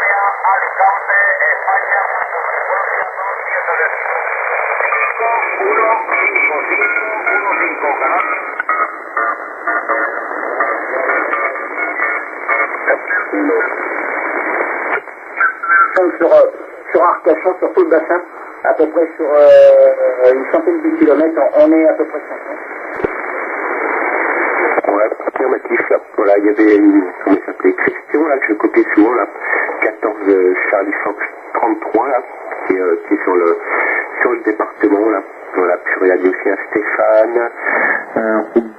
Alicante, España, Colombia 2, 5, 5, 5, 5, sur Arcachon, sur tout le bassin, à peu près sur une centaine de kilomètres, on est à peu près 50. Ouais, affirmatif là. Voilà, il y avait une, comment il s'appelait, Christian là, que je copiais souvent là, 14 Charlie Fox 33 là, qui est sur le département là. Voilà, puis je regardais aussi un Stéphane,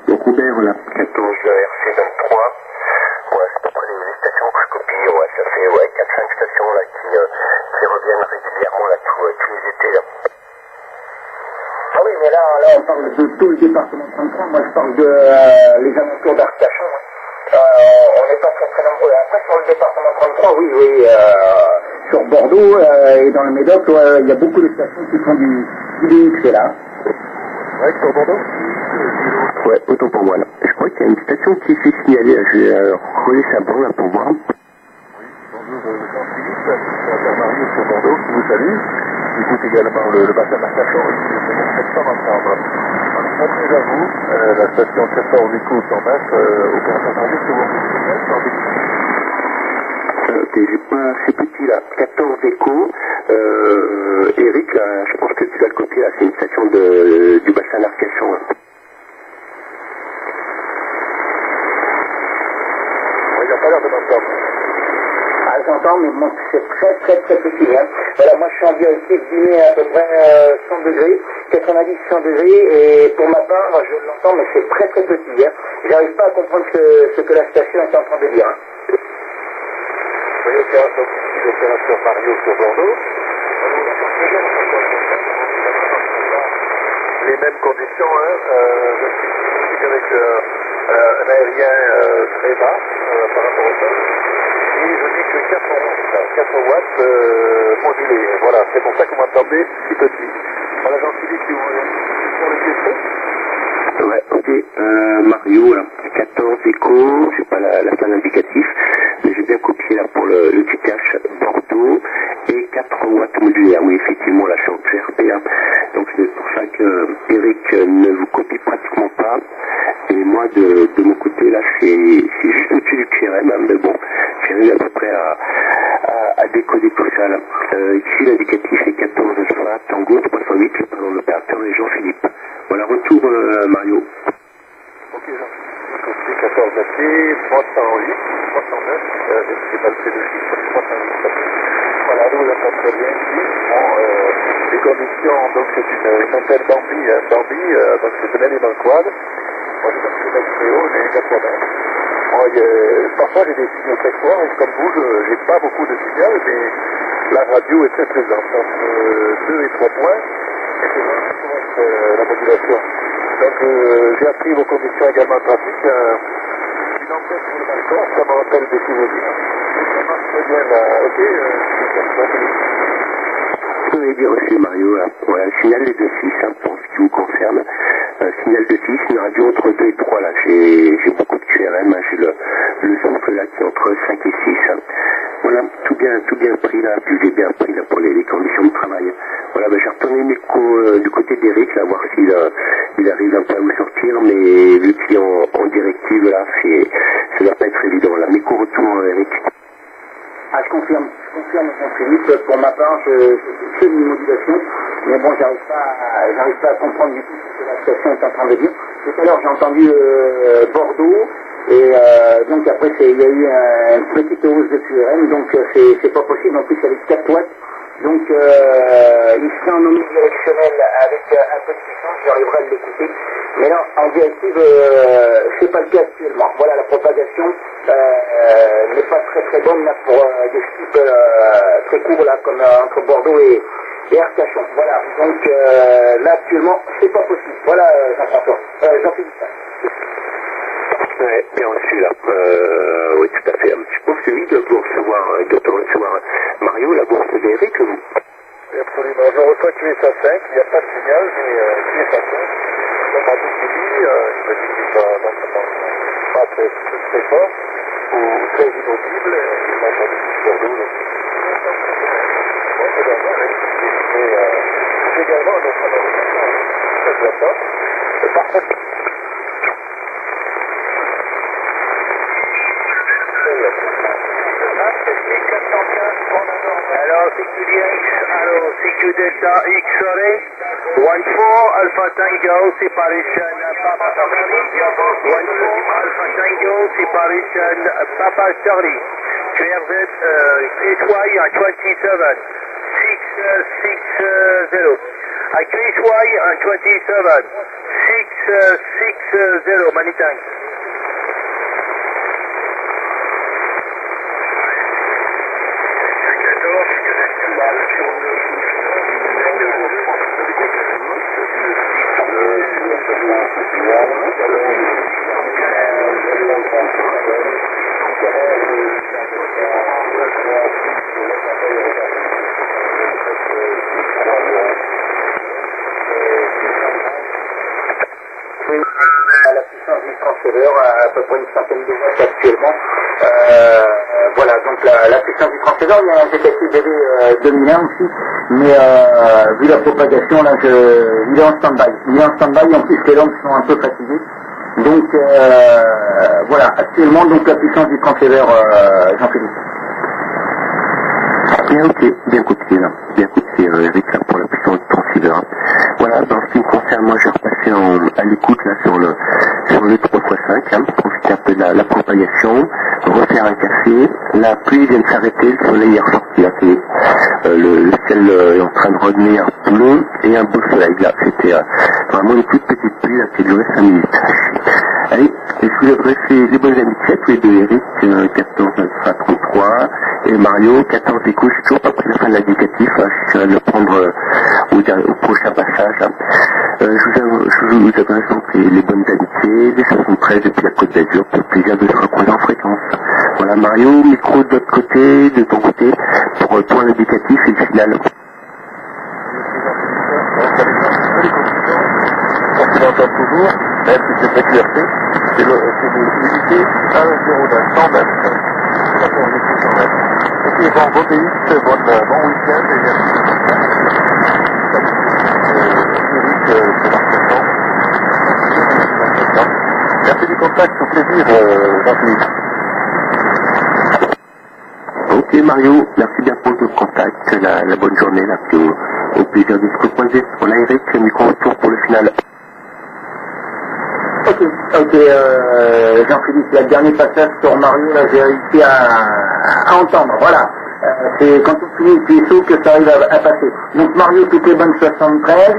Robert là, 14 RC 23. Ouais, c'est à peu près les stations que je copie, ouais, ça fait 4-5 stations là qui reviennent régulièrement là tous les étés là. Ah oui, mais là on parle de tout le département 33, moi je parle de les alentours d'Arcachon. On n'est pas très nombreux. Après sur le département 33, oui, sur Bordeaux et dans le Médoc, il y a beaucoup de stations qui font du DX là. Ouais, sur Bordeaux. Ouais, autant pour moi là. Je crois qu'il y a une station qui s'est signalée, je vais relayer sa bande là pour voir. Oui, bonjour Jean-Philippe, Marie sur Bordeaux, qui vous salue. J'écoute également le bassin d'Arcachon, ici le 700 ensemble. Bonjour à vous, la station 14 échos 100 mètres, opération service que vous Ok, j'ai pas, c'est petit là, 14 échos. Eric, là, je pense que tu vas le copier là, c'est une station du bassin d'Arcachon. Il n'a pas l'air de m'entendre. Ah, j'entends, mais bon, c'est très petit. Hein. Voilà, moi je suis en directive dîner à peu près 100 degrés, 90-100 degrés, et pour ma part, moi, je l'entends, mais c'est très petit. Hein. J'arrive pas à comprendre ce que la station est en train de dire. Hein. Vous voyez, l'opérateur Mario sur Bordeaux. Les mêmes conditions, hein. Je suis avec un aérien très bas par rapport au sol. Et je dis que 4 watts modulés. Voilà, c'est pour ça que vous m'entendez si petit. Voilà, Jean-Philippe, si vous voulez. Pour le pied. Ouais, ok, Mario, là, 14 échos, j'ai pas la fin indicatif, mais j'ai bien copié là pour le petit cache Bordeaux et 4 watts modulaires. Oui, effectivement, là, je suis en CRP, hein. Donc c'est pour ça que Eric ne vous copie pratiquement pas. Et moi, de mon côté, là, c'est juste au-dessus du QRM, hein, mais bon, j'arrive à peu près à décoder tout ça, là. Ici, l'indicatif est 14 Alpha Tango 308, pardon, l'opérateur est Jean-Philippe. Voilà, retour Mario. Ok, Jean-Philippe, 14 aciers, 308, 309, j'ai pas le fait de chiffre, 308. Voilà, nous l'entendons très bien ici. Bon, les conditions, donc c'est une antenne Bambi, donc c'est un élément quad. Moi j'ai un peu très haut, j'ai 80. Moi, parfois j'ai des signaux très forts, et comme vous, j'ai pas beaucoup de signaux, mais la radio est très présente, entre 2 et 3 points, et c'est vraiment la modulation. Donc j'ai appris vos conditions également de trafic, une antenne sur le balcon, ça me rappelle des souvenirs. Ça marche très bien là, ok, Vous avez bien reçu Mario, là. Voilà, le signal est de 6, hein, pour ce qui vous concerne. Signal de 6, une radio entre 2 et 3 là, j'ai beaucoup de QRM, hein, j'ai le souffle là qui est entre 5 et 6. Hein. Voilà, tout bien pris là, puis j'ai bien pris là pour les conditions de travail. Voilà, ben, j'ai retourné l'écho du côté d'Eric, là, voir s'il il arrive un peu à vous sortir, mais vu qu'il est en directive là, ça va pas être évident là. Méco retour Eric. Ah, je confirme, Jean-Philippe, pour ma part, je fais une modulation, mais bon, j'arrive pas à comprendre du tout ce que la station est en train de dire. Tout à l'heure, j'ai entendu Bordeaux, et donc après, il y a eu une petite hausse de QRM, donc c'est pas possible, en plus avec 4 watts. Donc ici en omnidirectionnel avec un peu de puissance, j'arriverai à l'écouter. Mais là, en directive, c'est pas le cas actuellement. Voilà, la propagation n'est pas très bonne là pour des types très courts là, comme entre Bordeaux et Arcachon. Voilà, donc là actuellement, c'est pas possible. Voilà, Jean-François. Jean-Philippe. Ouais, bien reçu là. Oui, tout à fait. Je pense que lui doit recevoir Mario, la bourse d'Eric. Oui, absolument. Je reçois QSA5, il n'y a pas de signal, mais QSA5. Donc, à tout ce qu'il dit, il me dit qu'il va pas très fort, ou très inaudible, il m'a entendu sur l'eau. Bon, c'est normal, mais également notre américain, ça doit pas. Parfait. Alors, CQ DX, alors CQ Delta X, sorry. 14 Alpha Tango, separation Papa Charlie. 14 Alpha Tango, separation Papa Charlie. Clear Gateway 27. 660. Gateway 27. 660. Many thanks. À la puissance du transféreur, à peu près une centaine de watts actuellement. Voilà, donc la puissance du transféreur, il y a un GTC BD 2001 aussi, mais vu la propagation, là, il est en stand-by. Il est en stand-by, en plus les lampes sont un peu fatiguées. Donc voilà, actuellement, donc la puissance du transféreur, Jean-Philippe. Bien, ok, bien coupé là. Bien coupé, Eric, là, pour la puissance du transceiver. Voilà, dans ce qui me concerne, moi, j'ai repassé à l'écoute, là, sur le 3x5, hein, profiter un peu de la propagation, refaire un café. La pluie vient de s'arrêter, le soleil est ressorti, là, le ciel est en train de redevenir bleu et un beau soleil, là. C'était vraiment une toute petite pluie, là, qui a duré 5 minutes. Allez, je vous adresser les bonnes amitiés, tous les deux, Eric, 14 Alpha 33, et Mario, 14 échos, je suis toujours pas pris la fin de l'indicatif, hein, j'essaierai de le prendre au prochain passage. Hein. Je vous adresse donc les bonnes amitiés, les 73 depuis la Côte d'Azur, pour le plaisir de se recroiser en fréquence. Voilà, Mario, micro de l'autre côté, de ton côté, pour l'indicatif et le final. On entend toujours, même si c'est très clarté, c'est l'unité 1,09 mètres. D'accord, on est 100 mètres. Ok, bon, bon pays, bon week-end et merci. Merci du contact, au plaisir, Jean-Philippe. Ok Mario, merci bien pour le contact, la bonne journée, là, puis au plaisir de se recroiser. Voilà Eric, micro-retour pour le final. Ok, Jean-Philippe, le dernier passage sur Mario, là, j'ai réussi à entendre, voilà. C'est quand on finit le PSO que ça arrive à passer. Donc Mario, toutes les bonnes 73,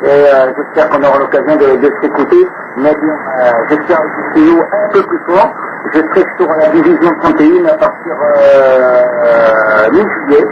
et j'espère qu'on aura l'occasion de s'écouter. Mais j'espère que c'est un peu plus fort. Je serai sur la division 31 à partir mi-juillet.